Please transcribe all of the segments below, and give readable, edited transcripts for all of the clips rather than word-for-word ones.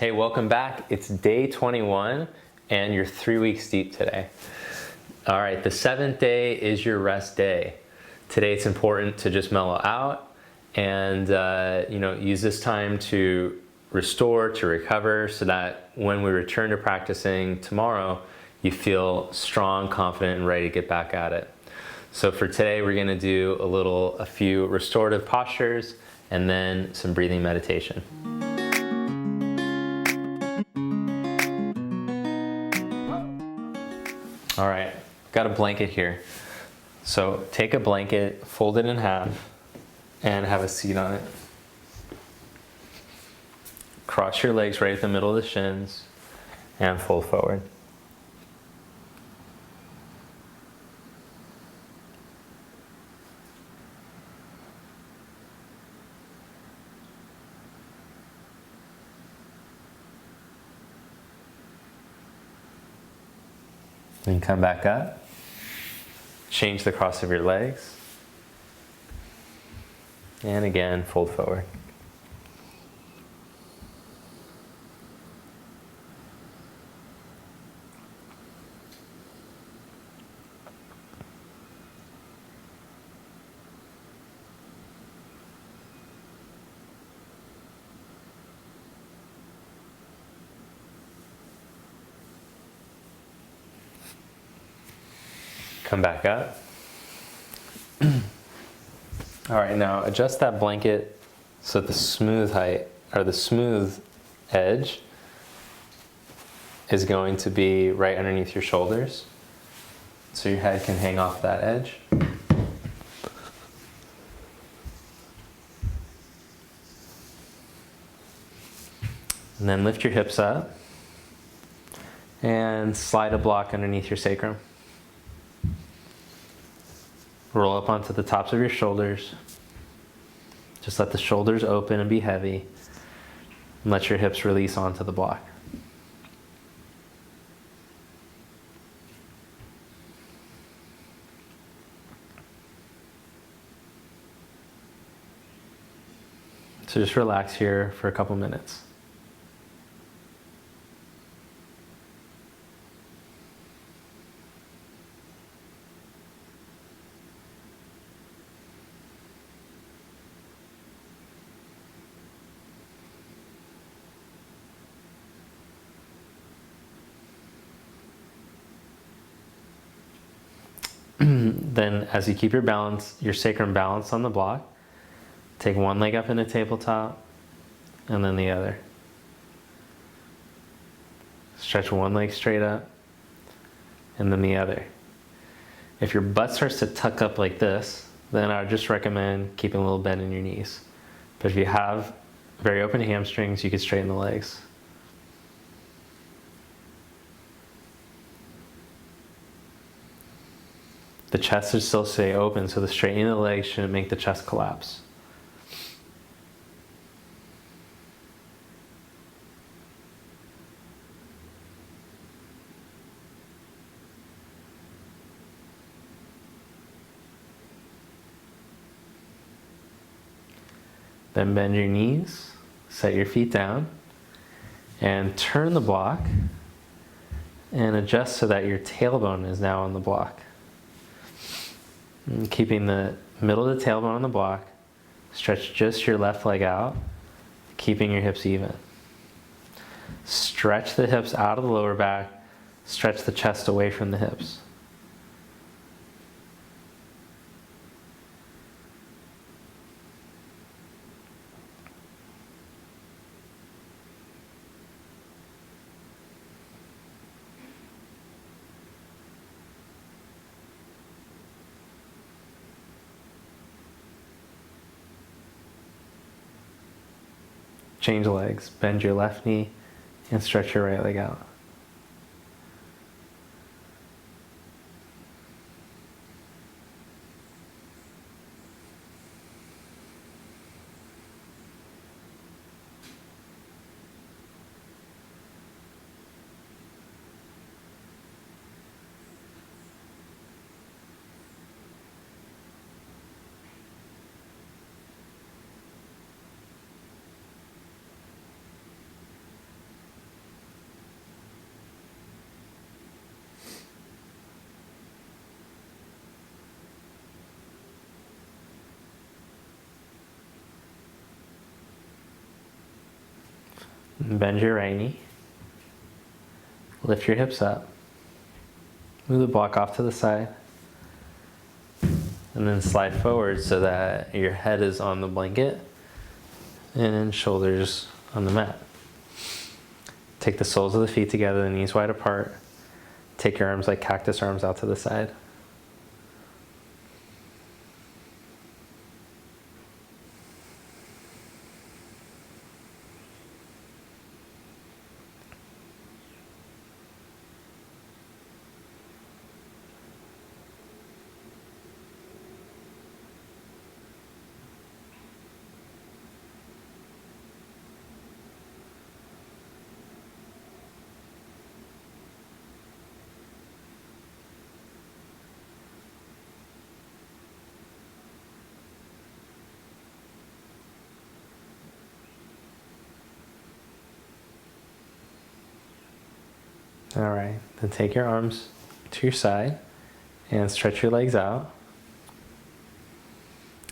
Hey, welcome back. It's day 21 and you're 3 weeks deep today. All right, the 7th day is your rest day. Today it's important to just mellow out and use this time to restore, to recover, so that when we return to practicing tomorrow, you feel strong, confident, and ready to get back at it. So for today, we're gonna do a few restorative postures and then some breathing meditation. All right, got a blanket here. So take a blanket, fold it in half, and have a seat on it. Cross your legs right at the middle of the shins and fold forward. Then come back up. Change the cross of your legs. And again, fold forward. Come back up. All right, now adjust that blanket so the smooth height, or the smooth edge, is going to be right underneath your shoulders. So your head can hang off that edge. And then lift your hips up and slide a block underneath your sacrum. Roll up onto the tops of your shoulders. Just let the shoulders open and be heavy. And let your hips release onto the block. So just relax here for a couple minutes. Then as you keep your sacrum balanced on the block, take one leg up in a tabletop and then the other. Stretch one leg straight up and then the other. If your butt starts to tuck up like this, then I would just recommend keeping a little bend in your knees. But if you have very open hamstrings, you can straighten the legs. The chest should still stay open, so the straightening of the legs shouldn't make the chest collapse. Then bend your knees, set your feet down, and turn the block, and adjust so that your tailbone is now on the block. And keeping the middle of the tailbone on the block, stretch just your left leg out, keeping your hips even. Stretch the hips out of the lower back, stretch the chest away from the hips. Change legs, bend your left knee and stretch your right leg out. Bend your right knee. Lift your hips up. Move the block off to the side. And then slide forward so that your head is on the blanket and shoulders on the mat. Take the soles of the feet together, the knees wide apart. Take your arms like cactus arms out to the side. All right, then take your arms to your side and stretch your legs out.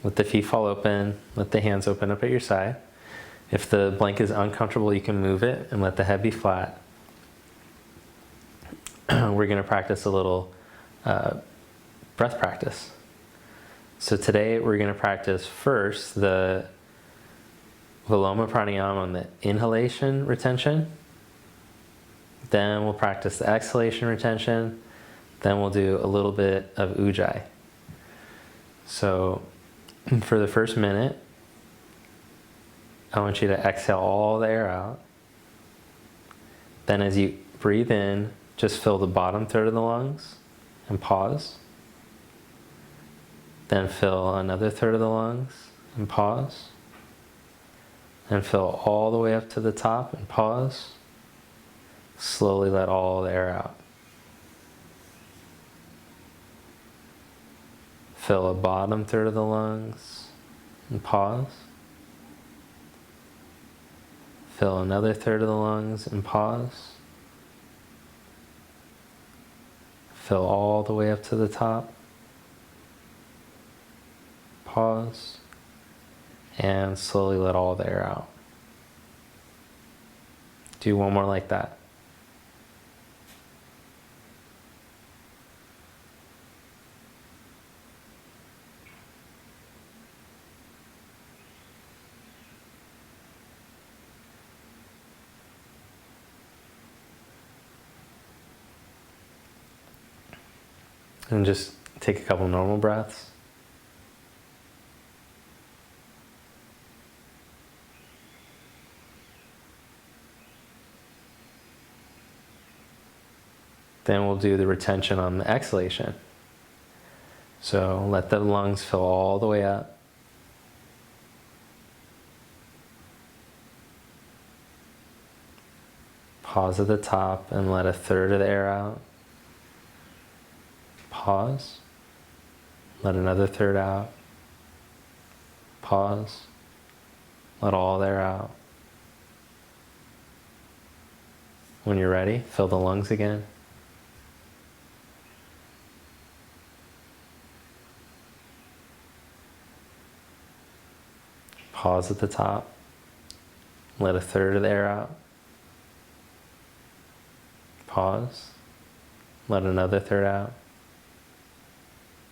Let the feet fall open, let the hands open up at your side. If the blanket is uncomfortable, you can move it and let the head be flat. We're going to practice a little breath practice. So today we're going to practice first the Viloma Pranayama on the inhalation retention. Then we'll practice the exhalation retention. Then we'll do a little bit of ujjayi. So for the first minute, I want you to exhale all the air out. Then as you breathe in, just fill the bottom third of the lungs and pause. Then fill another third of the lungs and pause. And fill all the way up to the top and pause. Slowly let all the air out. Fill a bottom third of the lungs and pause. Fill another third of the lungs and pause. Fill all the way up to the top. Pause. And slowly let all the air out. Do one more like that. And just take a couple normal breaths. Then we'll do the retention on the exhalation. So let the lungs fill all the way up. Pause at the top and let a third of the air out. Pause. Let another third out. Pause. Let all the air out. When you're ready, fill the lungs again. Pause at the top. Let a third of the air out. Pause. Let another third out.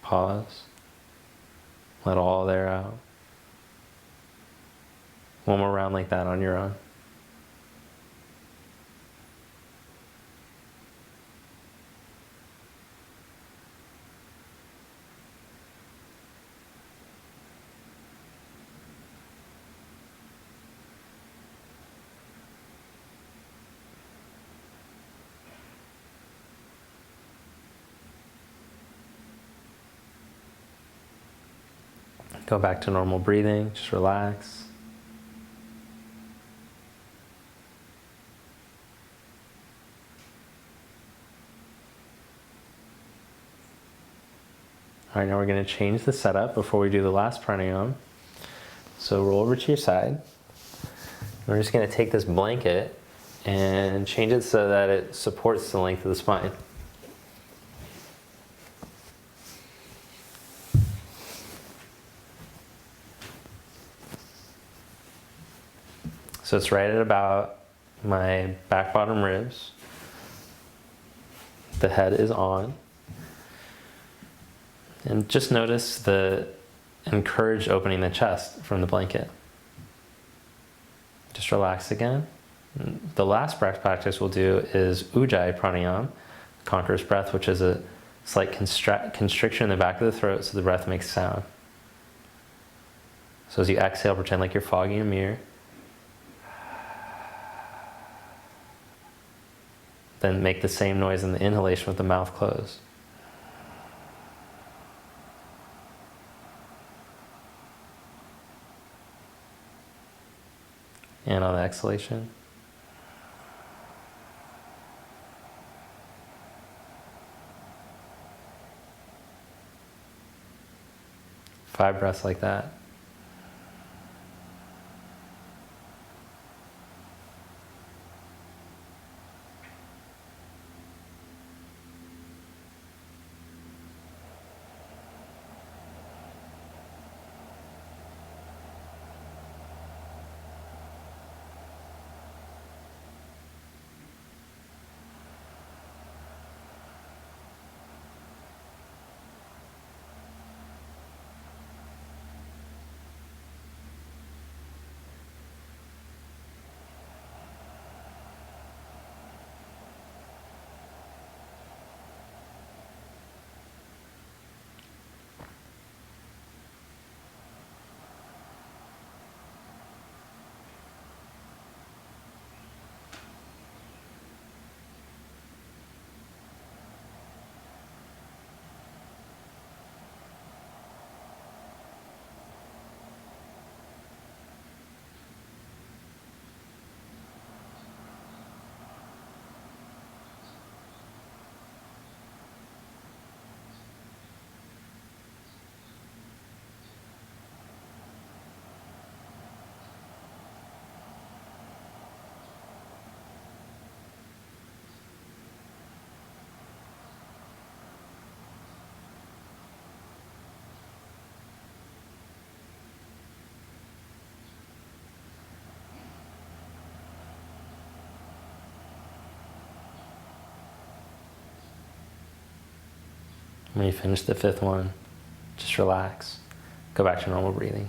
Pause. Let all the air out. One more round like that on your own. Go back to normal breathing, just relax. All right, now we're going to change the setup before we do the last pranayama. So roll over to your side. We're just going to take this blanket and change it so that it supports the length of the spine. So it's right at about my back bottom ribs. The head is on. And just notice the encourage opening the chest from the blanket. Just relax again. The last breath practice we'll do is Ujjayi Pranayama, conqueror's breath, which is a slight constriction in the back of the throat so the breath makes sound. So as you exhale, pretend like you're fogging a mirror. Then make the same noise in the inhalation with the mouth closed. And on the exhalation. Five breaths like that. When you finish the fifth one, just relax. Go back to normal breathing.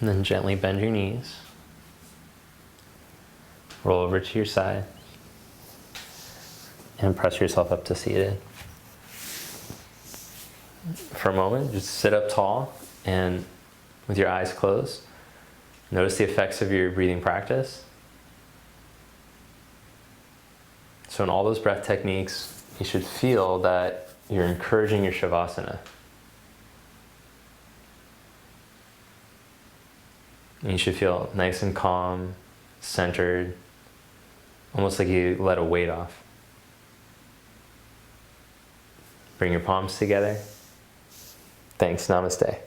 And then gently bend your knees. Roll over to your side. And press yourself up to seated. For a moment, just sit up tall and with your eyes closed. Notice the effects of your breathing practice. So in all those breath techniques, you should feel that you're encouraging your Shavasana. And you should feel nice and calm, centered, almost like you let a weight off. Bring your palms together. Thanks, namaste.